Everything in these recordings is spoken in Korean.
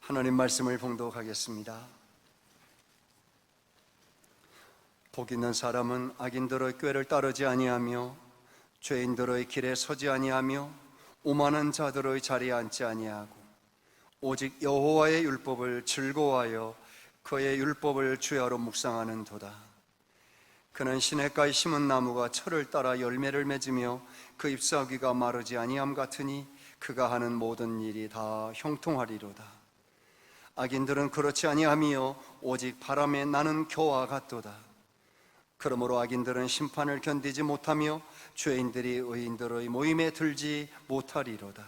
하나님 말씀을 봉독하겠습니다. 복 있는 사람은 악인들의 꾀를 따르지 아니하며 죄인들의 길에 서지 아니하며 오만한 자들의 자리에 앉지 아니하고 오직 여호와의 율법을 즐거워하여 그의 율법을 주야로 묵상하는 도다. 그는 시냇가에 심은 나무가 철을 따라 열매를 맺으며 그 잎사귀가 마르지 아니함 같으니 그가 하는 모든 일이 다 형통하리로다. 악인들은 그렇지 아니하며 오직 바람에 나는 겨와 같도다. 그러므로 악인들은 심판을 견디지 못하며 죄인들이 의인들의 모임에 들지 못하리로다.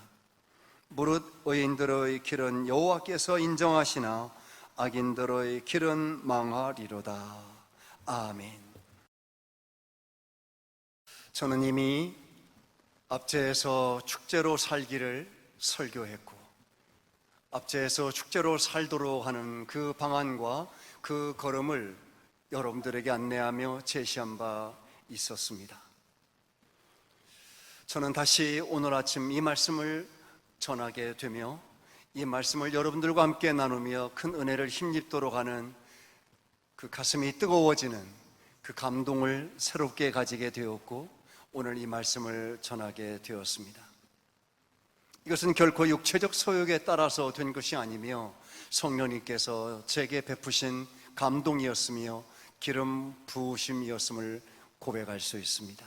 무릇 의인들의 길은 여호와께서 인정하시나 악인들의 길은 망하리로다. 아멘. 저는 이미 압제에서 축제로 살기를 설교했고, 압제에서 축제로 살도록 하는 그 방안과 그 걸음을 여러분들에게 안내하며 제시한 바 있었습니다. 저는 다시 오늘 아침 이 말씀을 전하게 되며 이 말씀을 여러분들과 함께 나누며 큰 은혜를 힘입도록 하는 그 가슴이 뜨거워지는 그 감동을 새롭게 가지게 되었고, 오늘 이 말씀을 전하게 되었습니다. 이것은 결코 육체적 소욕에 따라서 된 것이 아니며 성령님께서 제게 베푸신 감동이었으며 기름 부으심이었음을 고백할 수 있습니다.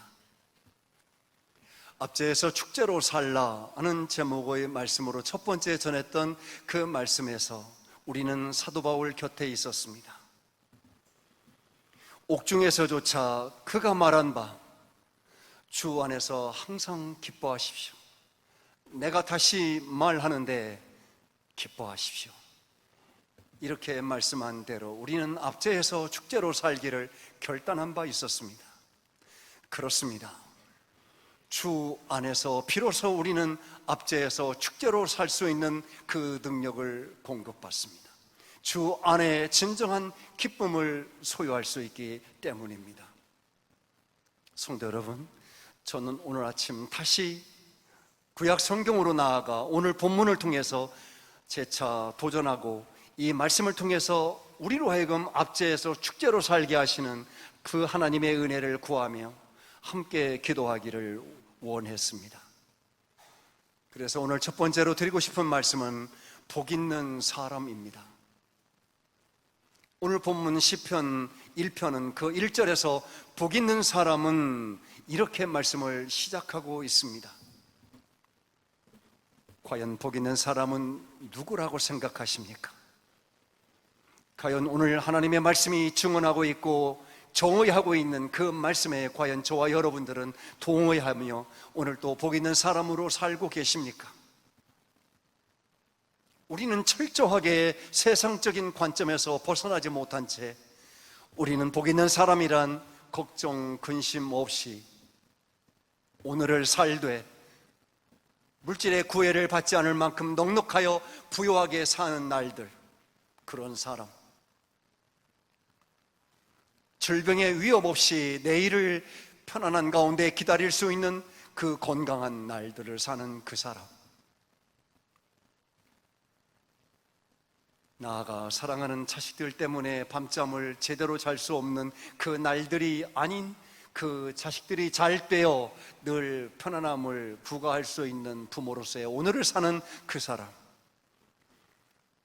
압제에서 축제로 살라 하는 제목의 말씀으로 첫 번째 전했던 그 말씀에서 우리는 사도 바울 곁에 있었습니다. 옥중에서조차 그가 말한 바 주 안에서 항상 기뻐하십시오. 내가 다시 말하는데 기뻐하십시오. 이렇게 말씀한 대로 우리는 압제에서 축제로 살기를 결단한 바 있었습니다. 그렇습니다. 주 안에서 비로소 우리는 압제에서 축제로 살 수 있는 그 능력을 공급받습니다. 주 안에 진정한 기쁨을 소유할 수 있기 때문입니다. 성도 여러분, 저는 오늘 아침 다시 구약 성경으로 나아가 오늘 본문을 통해서 재차 도전하고 이 말씀을 통해서 우리로 하여금 압제에서 축제로 살게 하시는 그 하나님의 은혜를 구하며 함께 기도하기를 원했습니다. 그래서 오늘 첫 번째로 드리고 싶은 말씀은 복 있는 사람입니다. 오늘 본문 시편 1편은 그 1절에서 복 있는 사람은 이렇게 말씀을 시작하고 있습니다. 과연 복 있는 사람은 누구라고 생각하십니까? 과연 오늘 하나님의 말씀이 증언하고 있고 정의하고 있는 그 말씀에 과연 저와 여러분들은 동의하며 오늘 또 복 있는 사람으로 살고 계십니까? 우리는 철저하게 세상적인 관점에서 벗어나지 못한 채 우리는 복 있는 사람이란 걱정, 근심 없이 오늘을 살되 물질의 구애를 받지 않을 만큼 넉넉하여 부유하게 사는 날들, 그런 사람, 질병의 위협 없이 내일을 편안한 가운데 기다릴 수 있는 그 건강한 날들을 사는 그 사람, 나아가 사랑하는 자식들 때문에 밤잠을 제대로 잘 수 없는 그 날들이 아닌 그 자식들이 잘 되어 늘 편안함을 부과할 수 있는 부모로서의 오늘을 사는 그 사람,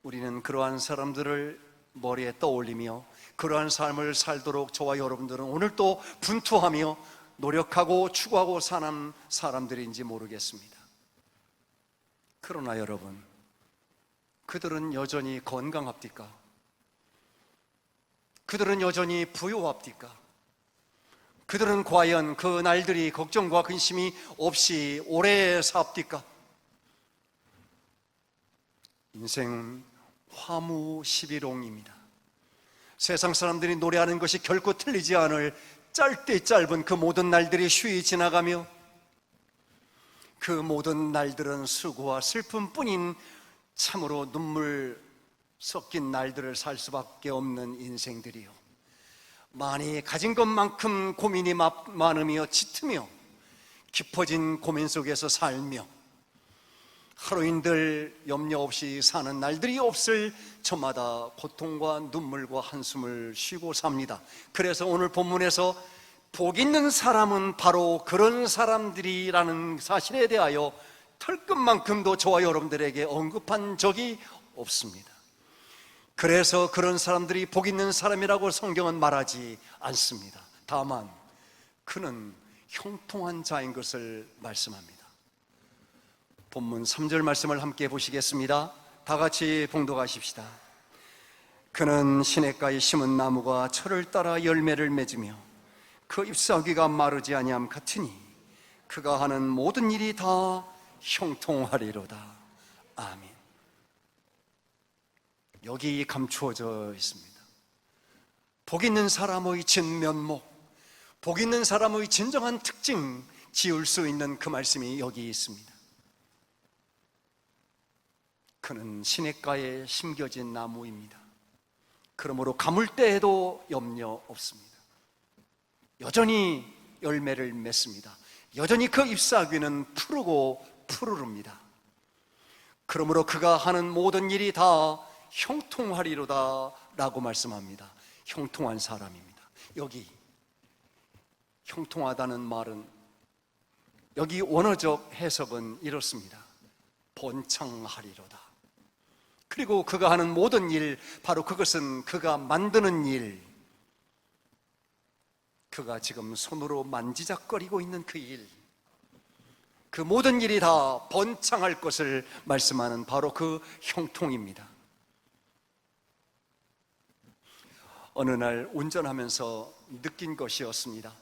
우리는 그러한 사람들을 머리에 떠올리며 그러한 삶을 살도록 저와 여러분들은 오늘 또 분투하며 노력하고 추구하고 사는 사람들인지 모르겠습니다. 그러나 여러분, 그들은 여전히 건강합니까? 그들은 여전히 부유합니까? 그들은 과연 그 날들이 걱정과 근심이 없이 오래 삽니까? 인생은 화무시비롱입니다. 세상 사람들이 노래하는 것이 결코 틀리지 않을 짧디 짧은 그 모든 날들이 쉬이 지나가며 그 모든 날들은 수고와 슬픔뿐인 참으로 눈물 섞인 날들을 살 수밖에 없는 인생들이요, 많이 가진 것만큼 고민이 많으며 짙으며 깊어진 고민 속에서 살며 하루인들 염려 없이 사는 날들이 없을 저마다 고통과 눈물과 한숨을 쉬고 삽니다. 그래서 오늘 본문에서 복 있는 사람은 바로 그런 사람들이라는 사실에 대하여 털끝만큼도 저와 여러분들에게 언급한 적이 없습니다. 그래서 그런 사람들이 복 있는 사람이라고 성경은 말하지 않습니다. 다만 그는 형통한 자인 것을 말씀합니다. 본문 3절 말씀을 함께 보시겠습니다. 다 같이 봉독하십시다. 그는 시냇가에 심은 나무가 철을 따라 열매를 맺으며 그 잎사귀가 마르지 아니함 같으니 그가 하는 모든 일이 다 형통하리로다. 아멘. 여기 감추어져 있습니다. 복 있는 사람의 진면목, 복 있는 사람의 진정한 특징 지을 수 있는 그 말씀이 여기 있습니다. 그는 시냇가에 심겨진 나무입니다. 그러므로 가물 때에도 염려 없습니다. 여전히 열매를 맺습니다. 여전히 그 잎사귀는 푸르고 푸르릅니다. 그러므로 그가 하는 모든 일이 다 형통하리로다 라고 말씀합니다. 형통한 사람입니다. 여기 형통하다는 말은 여기 원어적 해석은 이렇습니다. 번창하리로다. 그리고 그가 하는 모든 일, 바로 그것은 그가 만드는 일, 그가 지금 손으로 만지작거리고 있는 그 일, 그 모든 일이 다 번창할 것을 말씀하는 바로 그 형통입니다. 어느 날 운전하면서 느낀 것이었습니다.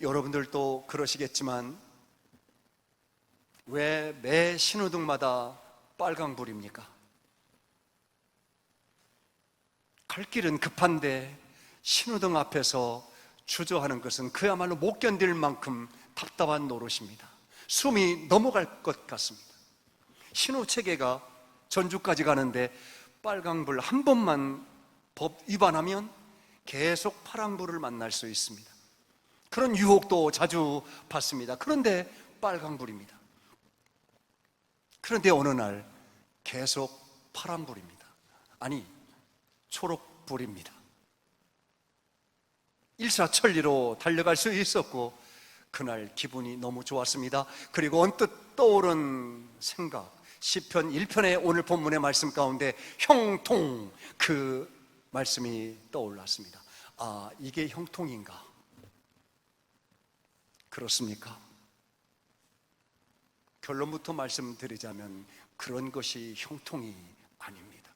여러분들도 그러시겠지만 왜 매 신호등마다 빨강불입니까? 갈 길은 급한데 신호등 앞에서 주저하는 것은 그야말로 못 견딜 만큼 답답한 노릇입니다. 숨이 넘어갈 것 같습니다. 신호체계가 전주까지 가는데 빨강불 한 번만 법 위반하면 계속 파란불을 만날 수 있습니다. 그런 유혹도 자주 받습니다. 그런데 빨강불입니다. 그런데 어느 날 계속 파란불입니다. 아니, 초록불입니다. 일사천리로 달려갈 수 있었고 그날 기분이 너무 좋았습니다. 그리고 언뜻 떠오른 생각, 시편 1편의 오늘 본문의 말씀 가운데 형통, 그 말씀이 떠올랐습니다. 아, 이게 형통인가? 그렇습니까? 결론부터 말씀드리자면 그런 것이 형통이 아닙니다.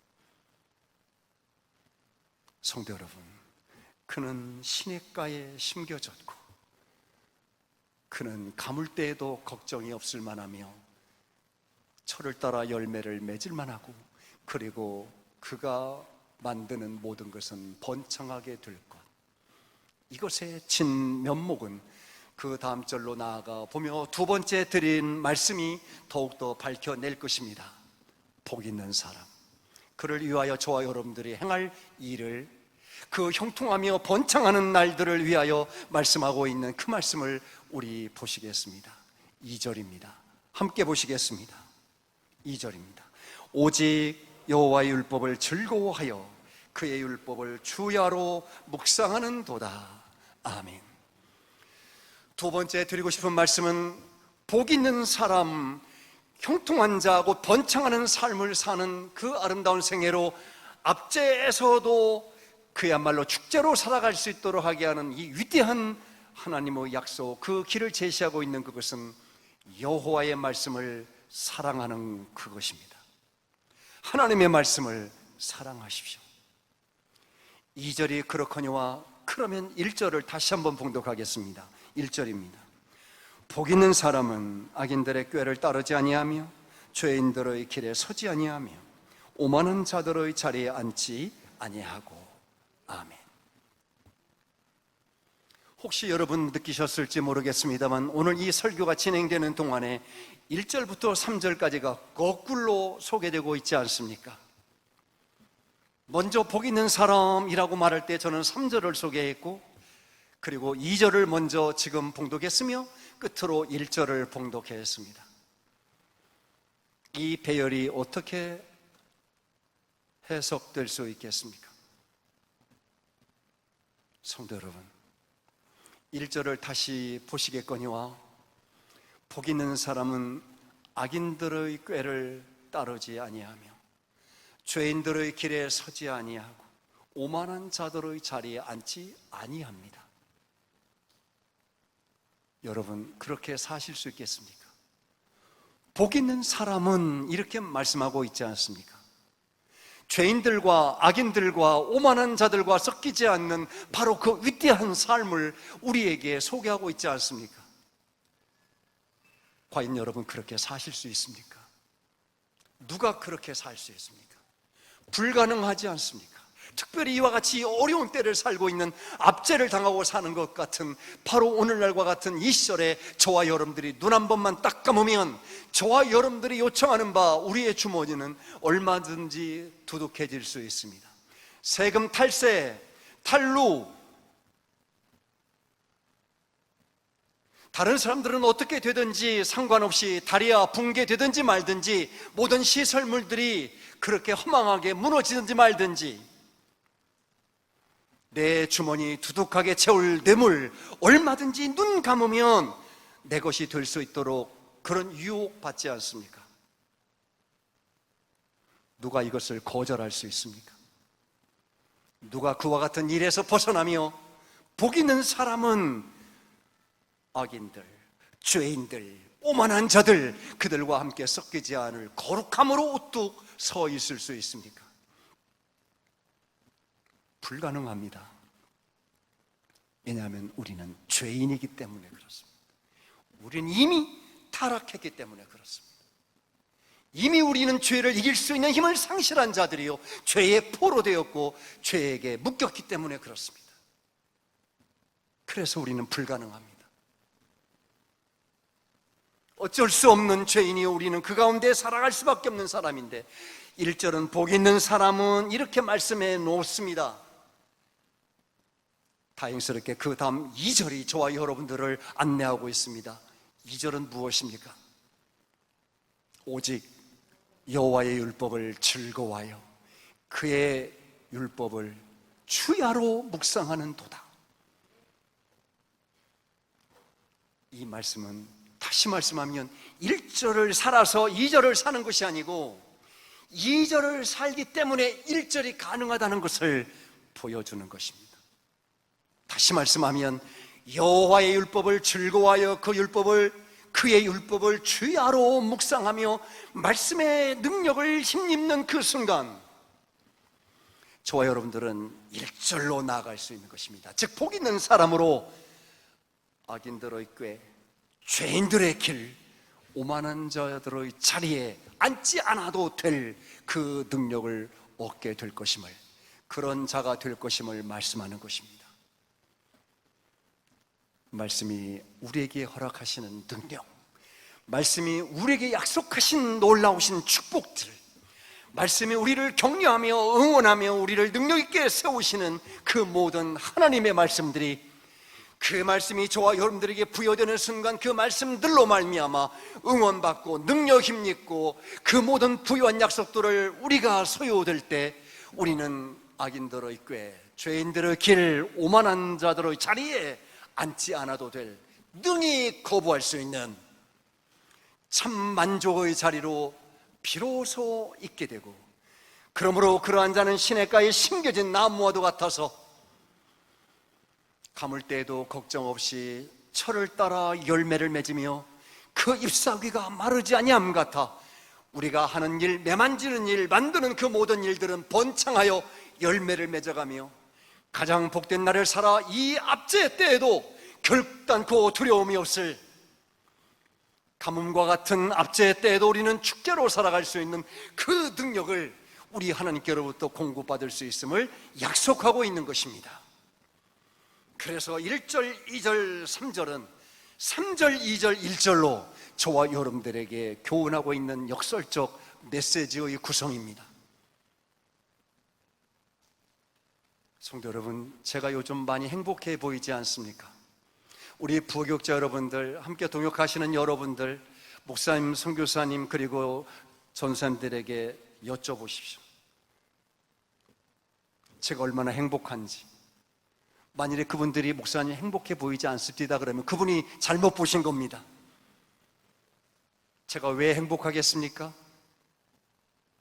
성도 여러분, 그는 시냇가에 심겨졌고 그는 가물 때에도 걱정이 없을 만하며 철을 따라 열매를 맺을 만하고, 그리고 그가 만드는 모든 것은 번창하게 될 것, 이것의 진면목은 그 다음 절로 나아가 보며 두 번째 드린 말씀이 더욱더 밝혀낼 것입니다. 복 있는 사람, 그를 위하여 저와 여러분들이 행할 일을, 그 형통하며 번창하는 날들을 위하여 말씀하고 있는 그 말씀을 우리 보시겠습니다. 2절입니다. 함께 보시겠습니다. 2절입니다. 오직 여호와의 율법을 즐거워하여 그의 율법을 주야로 묵상하는 도다. 아멘. 두 번째 드리고 싶은 말씀은 복 있는 사람, 형통한 자, 곧 번창하는 삶을 사는 그 아름다운 생애로 압제에서도 그야말로 축제로 살아갈 수 있도록 하게 하는 이 위대한 하나님의 약속, 그 길을 제시하고 있는 그것은 여호와의 말씀을 사랑하는 그것입니다. 하나님의 말씀을 사랑하십시오. 2절이 그렇거니와, 그러면 1절을 다시 한번 봉독하겠습니다. 1절입니다. 복 있는 사람은 악인들의 꾀를 따르지 아니하며 죄인들의 길에 서지 아니하며 오만한 자들의 자리에 앉지 아니하고. 아멘. 혹시 여러분 느끼셨을지 모르겠습니다만 오늘 이 설교가 진행되는 동안에 1절부터 3절까지가 거꾸로 소개되고 있지 않습니까? 먼저 복 있는 사람이라고 말할 때 저는 3절을 소개했고, 그리고 2절을 먼저 지금 봉독했으며 끝으로 1절을 봉독했습니다. 이 배열이 어떻게 해석될 수 있겠습니까? 성도 여러분, 1절을 다시 보시겠거니와 복 있는 사람은 악인들의 꾀를 따르지 아니하며 죄인들의 길에 서지 아니하고 오만한 자들의 자리에 앉지 아니합니다. 여러분, 그렇게 사실 수 있겠습니까? 복 있는 사람은 이렇게 말씀하고 있지 않습니까? 죄인들과 악인들과 오만한 자들과 섞이지 않는 바로 그 위대한 삶을 우리에게 소개하고 있지 않습니까? 과연 여러분 그렇게 사실 수 있습니까? 누가 그렇게 살 수 있습니까? 불가능하지 않습니까? 특별히 이와 같이 어려운 때를 살고 있는, 압제를 당하고 사는 것 같은 바로 오늘날과 같은 이 시절에 저와 여러분들이 눈 한 번만 딱 감으면 저와 여러분들이 요청하는 바 우리의 주머니는 얼마든지 두둑해질 수 있습니다. 세금 탈세, 탈루, 다른 사람들은 어떻게 되든지 상관없이 다리야 붕괴되든지 말든지 모든 시설물들이 그렇게 허망하게 무너지든지 말든지 내 주머니 두둑하게 채울 뇌물 얼마든지 눈 감으면 내 것이 될 수 있도록 그런 유혹 받지 않습니까? 누가 이것을 거절할 수 있습니까? 누가 그와 같은 일에서 벗어나며 복 있는 사람은 악인들, 죄인들, 오만한 자들, 그들과 함께 섞이지 않을 거룩함으로 우뚝 서 있을 수 있습니까? 불가능합니다. 왜냐하면 우리는 죄인이기 때문에 그렇습니다. 우리는 이미 타락했기 때문에 그렇습니다. 이미 우리는 죄를 이길 수 있는 힘을 상실한 자들이요, 죄의 포로 되었고 죄에게 묶였기 때문에 그렇습니다. 그래서 우리는 불가능합니다. 어쩔 수 없는 죄인이요, 우리는 그 가운데 살아갈 수밖에 없는 사람인데 1절은 복 있는 사람은 이렇게 말씀해 놓습니다. 다행스럽게 그 다음 2절이 저와 여러분들을 안내하고 있습니다. 2절은 무엇입니까? 오직 여호와의 율법을 즐거워하여 그의 율법을 주야로 묵상하는 도다. 이 말씀은 다시 말씀하면 1절을 살아서 2절을 사는 것이 아니고 2절을 살기 때문에 1절이 가능하다는 것을 보여주는 것입니다. 다시 말씀하면 여호와의 율법을 즐거워하여 그의 율법을 주야로 묵상하며 말씀의 능력을 힘입는 그 순간 저와 여러분들은 1절로 나아갈 수 있는 것입니다. 즉 복 있는 사람으로 악인들의 꾀, 죄인들의 길, 오만한 자들의 자리에 앉지 않아도 될 그 능력을 얻게 될 것임을, 그런 자가 될 것임을 말씀하는 것입니다. 말씀이 우리에게 허락하시는 능력, 말씀이 우리에게 약속하신 놀라우신 축복들, 말씀이 우리를 격려하며 응원하며 우리를 능력 있게 세우시는 그 모든 하나님의 말씀들이, 그 말씀이 저와 여러분들에게 부여되는 순간 그 말씀들로 말미암아 응원받고 능력 힘입고 그 모든 부유한 약속들을 우리가 소유될 때 우리는 악인들의 꾀, 죄인들의 길, 오만한 자들의 자리에 앉지 않아도 될, 능히 거부할 수 있는 참 만족의 자리로 비로소 있게 되고, 그러므로 그러한 자는 시냇가에 심겨진 나무와도 같아서 가물 때에도 걱정 없이 철을 따라 열매를 맺으며 그 잎사귀가 마르지 아니함 같아 우리가 하는 일, 매만지는 일, 만드는 그 모든 일들은 번창하여 열매를 맺어가며 가장 복된 날을 살아 이 압제 때에도 결단코 두려움이 없을, 가뭄과 같은 압제 때에도 우리는 축제로 살아갈 수 있는 그 능력을 우리 하나님께로부터 공급받을 수 있음을 약속하고 있는 것입니다. 그래서 1절, 2절, 3절은 3절, 2절, 1절로 저와 여러분들에게 교훈하고 있는 역설적 메시지의 구성입니다. 성도 여러분, 제가 요즘 많이 행복해 보이지 않습니까? 우리 부교육자 여러분들, 함께 동역하시는 여러분들, 목사님, 선교사님, 그리고 전사님들에게 여쭤보십시오. 제가 얼마나 행복한지. 만일에 그분들이 목사님 행복해 보이지 않습니다 그러면 그분이 잘못 보신 겁니다. 제가 왜 행복하겠습니까?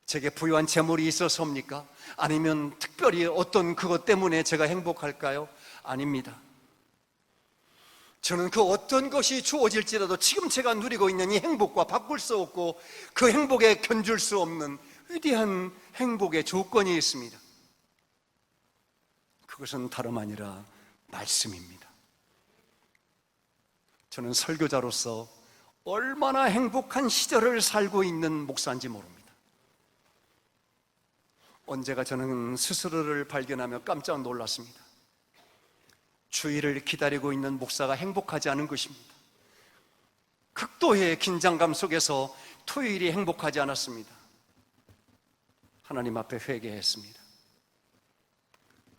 제게 부유한 재물이 있어서입니까? 아니면 특별히 어떤 그것 때문에 제가 행복할까요? 아닙니다. 저는 그 어떤 것이 주어질지라도 지금 제가 누리고 있는 이 행복과 바꿀 수 없고 그 행복에 견줄 수 없는 위대한 행복의 조건이 있습니다. 그것은 다름 아니라 말씀입니다. 저는 설교자로서 얼마나 행복한 시절을 살고 있는 목사인지 모릅니다. 언제가 저는 스스로를 발견하며 깜짝 놀랐습니다. 주일을 기다리고 있는 목사가 행복하지 않은 것입니다. 극도의 긴장감 속에서 토요일이 행복하지 않았습니다. 하나님 앞에 회개했습니다.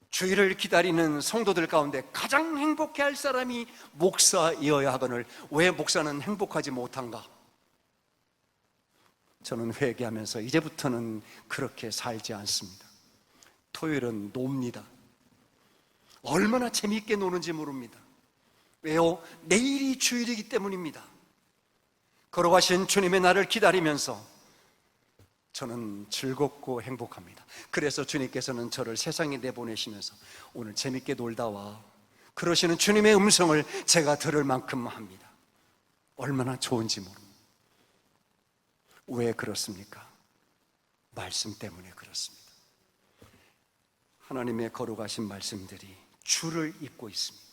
주일을 기다리는 성도들 가운데 가장 행복해할 사람이 목사이어야 하거늘 왜 목사는 행복하지 못한가? 저는 회개하면서 이제부터는 그렇게 살지 않습니다. 토요일은 놉니다. 얼마나 재미있게 노는지 모릅니다. 왜요? 내일이 주일이기 때문입니다. 걸어가신 주님의 날을 기다리면서 저는 즐겁고 행복합니다. 그래서 주님께서는 저를 세상에 내보내시면서 오늘 재밌게 놀다 와 그러시는 주님의 음성을 제가 들을 만큼 합니다. 얼마나 좋은지 모릅니다. 왜 그렇습니까? 말씀 때문에 그렇습니다. 하나님의 거룩하신 말씀들이 줄을 잇고 있습니다.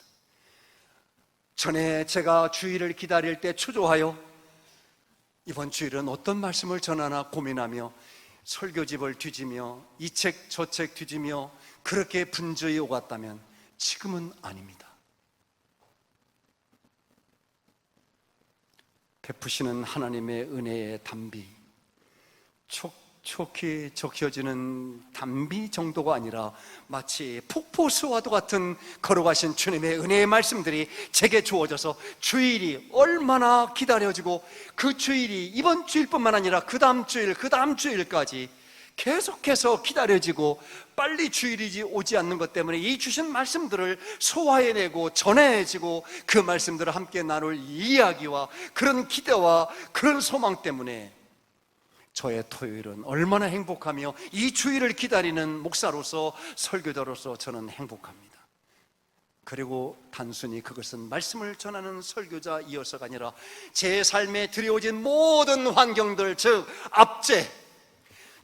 전에 제가 주일을 기다릴 때 초조하여 이번 주일은 어떤 말씀을 전하나 고민하며 설교집을 뒤지며 이 책 저 책 뒤지며 그렇게 분주히 오갔다면 지금은 아닙니다. 베푸시는 하나님의 은혜의 담비, 촉촉히 적혀지는 담비 정도가 아니라 마치 폭포수와도 같은 걸어가신 주님의 은혜의 말씀들이 제게 주어져서 주일이 얼마나 기다려지고 그 주일이 이번 주일뿐만 아니라 그 다음 주일까지 계속해서 기다려지고 빨리 주일이 오지 않는 것 때문에 이 주신 말씀들을 소화해내고 전해지고 그 말씀들을 함께 나눌 이야기와 그런 기대와 그런 소망 때문에 저의 토요일은 얼마나 행복하며 이 주일을 기다리는 목사로서 설교자로서 저는 행복합니다. 그리고 단순히 그것은 말씀을 전하는 설교자이어서가 아니라 제 삶에 들여오진 모든 환경들, 즉 압제,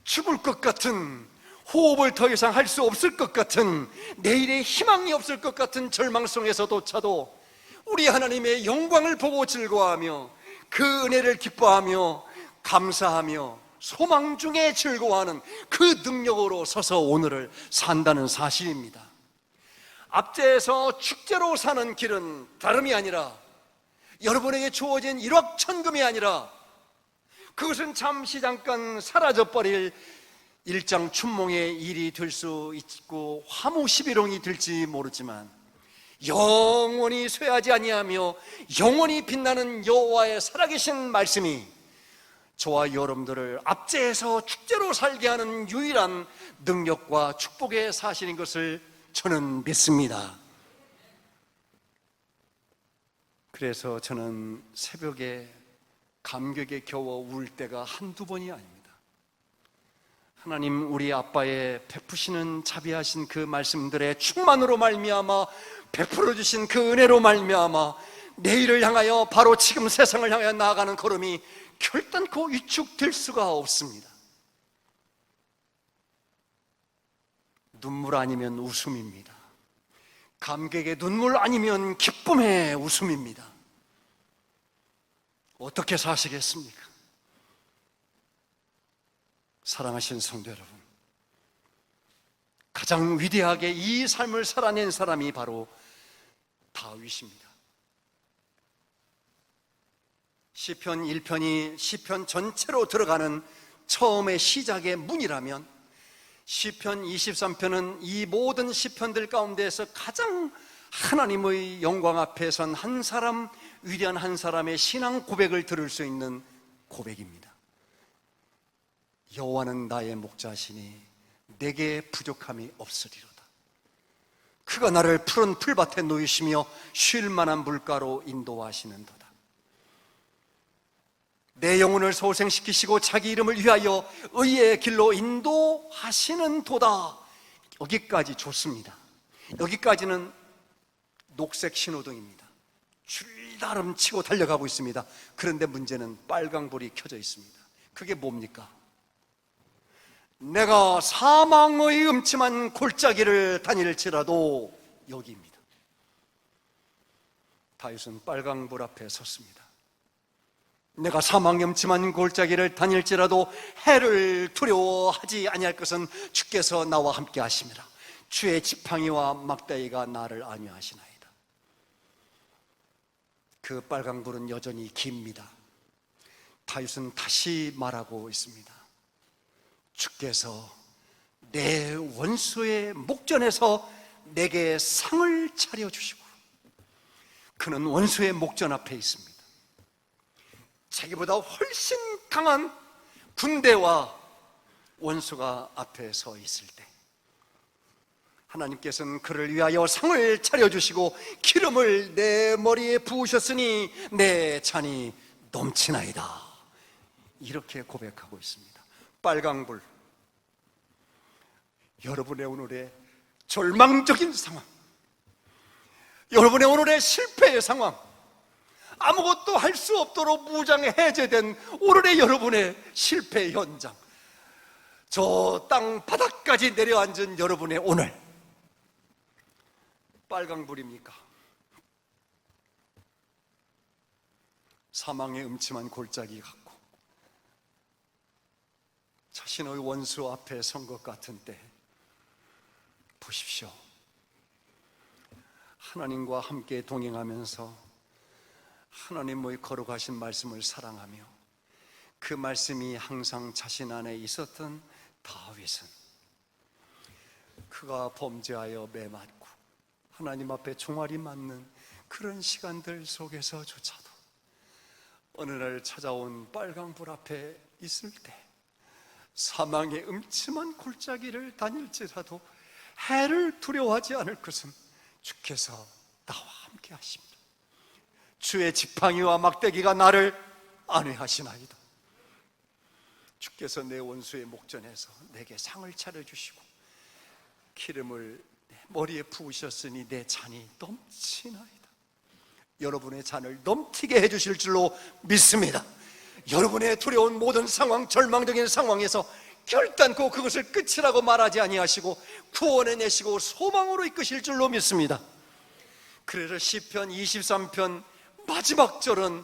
죽을 것 같은, 호흡을 더 이상 할 수 없을 것 같은, 내일의 희망이 없을 것 같은 절망 속에서조차도 우리 하나님의 영광을 보고 즐거워하며 그 은혜를 기뻐하며 감사하며 소망 중에 즐거워하는 그 능력으로 서서 오늘을 산다는 사실입니다. 압제에서 축제로 사는 길은 다름이 아니라 여러분에게 주어진 일확천금이 아니라 그것은 잠시 잠깐 사라져버릴 일장춘몽의 일이 될 수 있고 화무시비롱이 될지 모르지만 영원히 쇠하지 아니하며 영원히 빛나는 여호와의 살아계신 말씀이 저와 여러분들을 압제해서 축제로 살게 하는 유일한 능력과 축복의 사실인 것을 저는 믿습니다. 그래서 저는 새벽에 감격에 겨워 울 때가 한두 번이 아닙니다. 하나님 우리 아빠의 베푸시는 자비하신 그 말씀들의 충만으로 말미암아 베풀어 주신 그 은혜로 말미암아 내일을 향하여 바로 지금 세상을 향하여 나아가는 걸음이 결단코 위축될 수가 없습니다. 눈물 아니면 웃음입니다. 감격의 눈물 아니면 기쁨의 웃음입니다. 어떻게 사시겠습니까? 사랑하신 성도 여러분, 가장 위대하게 이 삶을 살아낸 사람이 바로 다윗입니다. 시편 1편이 시편 전체로 들어가는 처음의 시작의 문이라면 시편 23편은 이 모든 시편들 가운데에서 가장 하나님의 영광 앞에 선 한 사람, 위대한 한 사람의 신앙 고백을 들을 수 있는 고백입니다. 여호와는 나의 목자시니 내게 부족함이 없으리로다. 그가 나를 푸른 풀밭에 놓이시며 쉴 만한 물가로 인도하시는도다. 내 영혼을 소생시키시고 자기 이름을 위하여 의의 길로 인도하시는도다. 여기까지 좋습니다. 여기까지는 녹색 신호등입니다. 줄다름 치고 달려가고 있습니다. 그런데 문제는 빨강불이 켜져 있습니다. 그게 뭡니까? 내가 사망의 음침한 골짜기를 다닐지라도, 여기입니다. 다윗은 빨강불 앞에 섰습니다. 내가 사망의 음침한 골짜기를 다닐지라도 해를 두려워하지 아니할 것은 주께서 나와 함께 하심이라. 주의 지팡이와 막대기가 나를 안위하시나이다. 그 빨강불은 여전히 깁니다. 다윗은 다시 말하고 있습니다. 주께서 내 원수의 목전에서 내게 상을 차려주시고, 그는 원수의 목전 앞에 있습니다. 자기보다 훨씬 강한 군대와 원수가 앞에 서 있을 때 하나님께서는 그를 위하여 상을 차려주시고 기름을 내 머리에 부으셨으니 내 잔이 넘치나이다. 이렇게 고백하고 있습니다. 빨강불, 여러분의 오늘의 절망적인 상황, 여러분의 오늘의 실패의 상황, 아무것도 할 수 없도록 무장 해제된 오늘의 여러분의 실패 현장, 저 땅 바닥까지 내려앉은 여러분의 오늘, 빨강불입니까? 사망의 음침한 골짜기 같고 자신의 원수 앞에 선 것 같은 때 보십시오. 하나님과 함께 동행하면서 하나님의 거룩하신 말씀을 사랑하며 그 말씀이 항상 자신 안에 있었던 다윗은 그가 범죄하여 매맞고 하나님 앞에 종아리 맞는 그런 시간들 속에서조차도 어느 날 찾아온 빨강불 앞에 있을 때 사망의 음침한 골짜기를 다닐지라도 해를 두려워하지 않을 것은 주께서 나와 함께 하십니다. 주의 지팡이와 막대기가 나를 안위하시나이다. 주께서 내 원수의 목전에서 내게 상을 차려주시고 기름을 내 머리에 부으셨으니 내 잔이 넘치나이다. 여러분의 잔을 넘치게 해주실 줄로 믿습니다. 여러분의 두려운 모든 상황, 절망적인 상황에서 결단코 그것을 끝이라고 말하지 아니하시고 구원해 내시고 소망으로 이끄실 줄로 믿습니다. 그래서 시편 23편 마지막 절은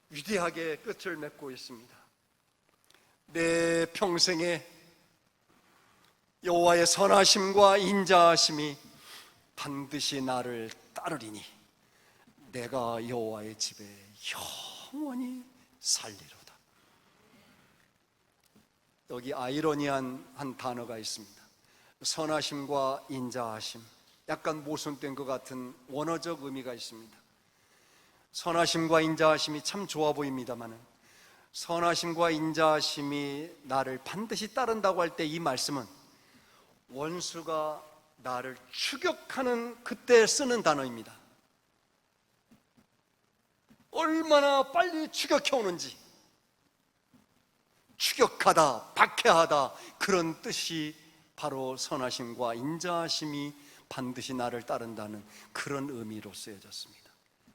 위대하게 끝을 맺고 있습니다. 내 평생에 여호와의 선하심과 인자하심이 반드시 나를 따르리니 내가 여호와의 집에 영원히 살리로다. 여기 아이러니한 한 단어가 있습니다. 선하심과 인자하심, 약간 모순된 것 같은 원어적 의미가 있습니다. 선하심과 인자하심이 참 좋아 보입니다마는 선하심과 인자하심이 나를 반드시 따른다고 할 때 이 말씀은 원수가 나를 추격하는 그때 쓰는 단어입니다. 얼마나 빨리 추격해 오는지, 추격하다, 박해하다, 그런 뜻이 바로 선하심과 인자하심이 반드시 나를 따른다는 그런 의미로 쓰여졌습니다.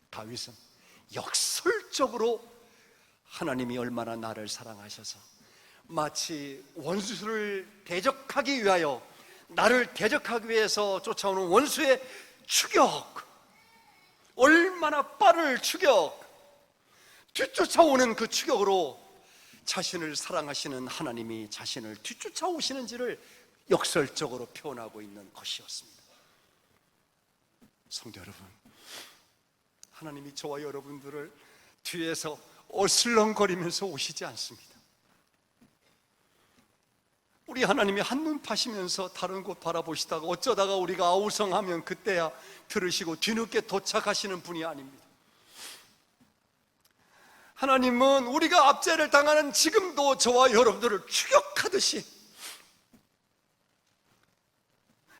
다윗은 역설적으로 하나님이 얼마나 나를 사랑하셔서 마치 원수를 대적하기 위하여, 나를 대적하기 위해서 쫓아오는 원수의 추격, 얼마나 빠른 추격, 뒤쫓아오는 그 추격으로 자신을 사랑하시는 하나님이 자신을 뒤쫓아오시는지를 역설적으로 표현하고 있는 것이었습니다. 성도 여러분, 하나님이 저와 여러분들을 뒤에서 어슬렁거리면서 오시지 않습니다. 우리 하나님이 한눈 파시면서 다른 곳 바라보시다가 어쩌다가 우리가 아우성하면 그때야 들으시고 뒤늦게 도착하시는 분이 아닙니다. 하나님은 우리가 압제를 당하는 지금도 저와 여러분들을 추격하듯이,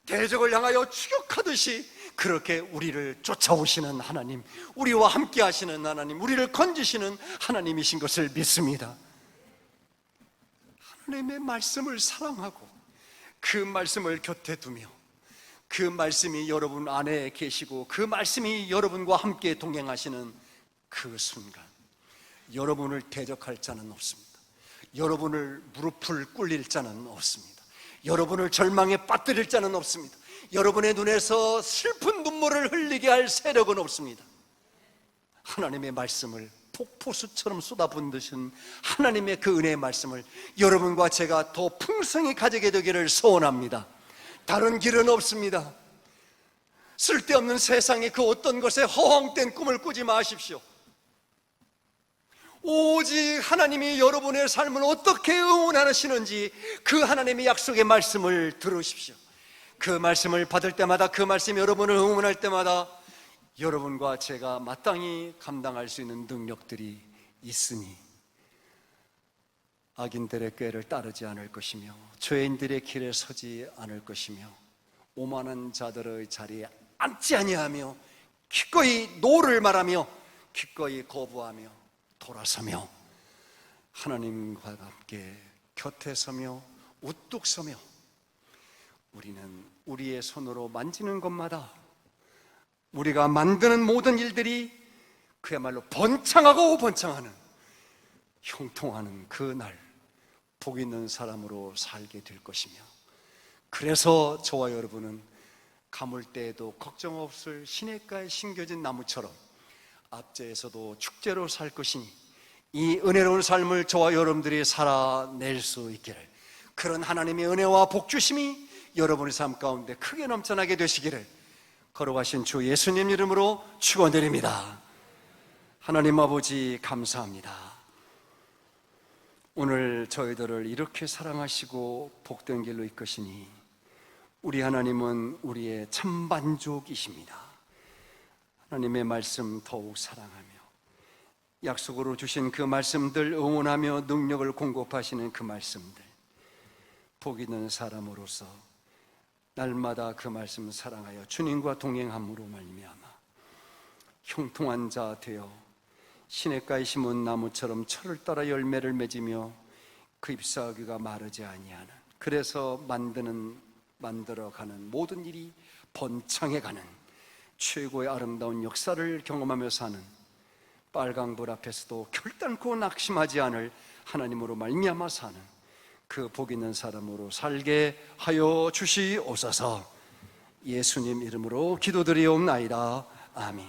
대적을 향하여 추격하듯이 그렇게 우리를 쫓아오시는 하나님, 우리와 함께 하시는 하나님, 우리를 건지시는 하나님이신 것을 믿습니다. 하나님의 말씀을 사랑하고 그 말씀을 곁에 두며 그 말씀이 여러분 안에 계시고 그 말씀이 여러분과 함께 동행하시는 그 순간, 여러분을 대적할 자는 없습니다. 여러분을 무릎을 꿇릴 자는 없습니다. 여러분을 절망에 빠뜨릴 자는 없습니다. 여러분의 눈에서 슬픈 눈물을 흘리게 할 세력은 없습니다. 하나님의 말씀을 폭포수처럼 쏟아붓으신 하나님의 그 은혜의 말씀을 여러분과 제가 더 풍성히 가지게 되기를 소원합니다. 다른 길은 없습니다. 쓸데없는 세상의 그 어떤 것에 허황된 꿈을 꾸지 마십시오. 오직 하나님이 여러분의 삶을 어떻게 응원하시는지 그 하나님의 약속의 말씀을 들으십시오. 그 말씀을 받을 때마다, 그 말씀이 여러분을 응원할 때마다 여러분과 제가 마땅히 감당할 수 있는 능력들이 있으니 악인들의 꾀를 따르지 않을 것이며 죄인들의 길에 서지 않을 것이며 오만한 자들의 자리에 앉지 아니하며 기꺼이 노를 말하며 기꺼이 거부하며 돌아서며 하나님과 함께 곁에 서며 우뚝 서며 우리는 우리의 손으로 만지는 것마다, 우리가 만드는 모든 일들이 그야말로 번창하고 번창하는, 형통하는 그날 복 있는 사람으로 살게 될 것이며, 그래서 저와 여러분은 가물 때에도 걱정 없을 시냇가에 심겨진 나무처럼 압제에서도 축제로 살 것이니 이 은혜로운 삶을 저와 여러분들이 살아낼 수 있기를, 그런 하나님의 은혜와 복주심이 여러분의 삶 가운데 크게 넘쳐나게 되시기를 걸어가신 주 예수님 이름으로 축원드립니다. 하나님 아버지 감사합니다. 오늘 저희들을 이렇게 사랑하시고 복된 길로 이끄시니 우리 하나님은 우리의 참 만족이십니다. 하나님의 말씀 더욱 사랑하며 약속으로 주신 그 말씀들 응원하며 능력을 공급하시는 그 말씀들, 복 있는 사람으로서 날마다 그 말씀 사랑하여 주님과 동행함으로 말미암아 형통한 자 되어 시냇가에 심은 나무처럼 철을 따라 열매를 맺으며 그 잎사귀가 마르지 아니하는, 그래서 만들어가는 모든 일이 번창해가는 최고의 아름다운 역사를 경험하며 사는, 빨강불 앞에서도 결단코 낙심하지 않을 하나님으로 말미암아 사는 그 복 있는 사람으로 살게 하여 주시옵소서. 예수님 이름으로 기도드리옵나이다. 아멘.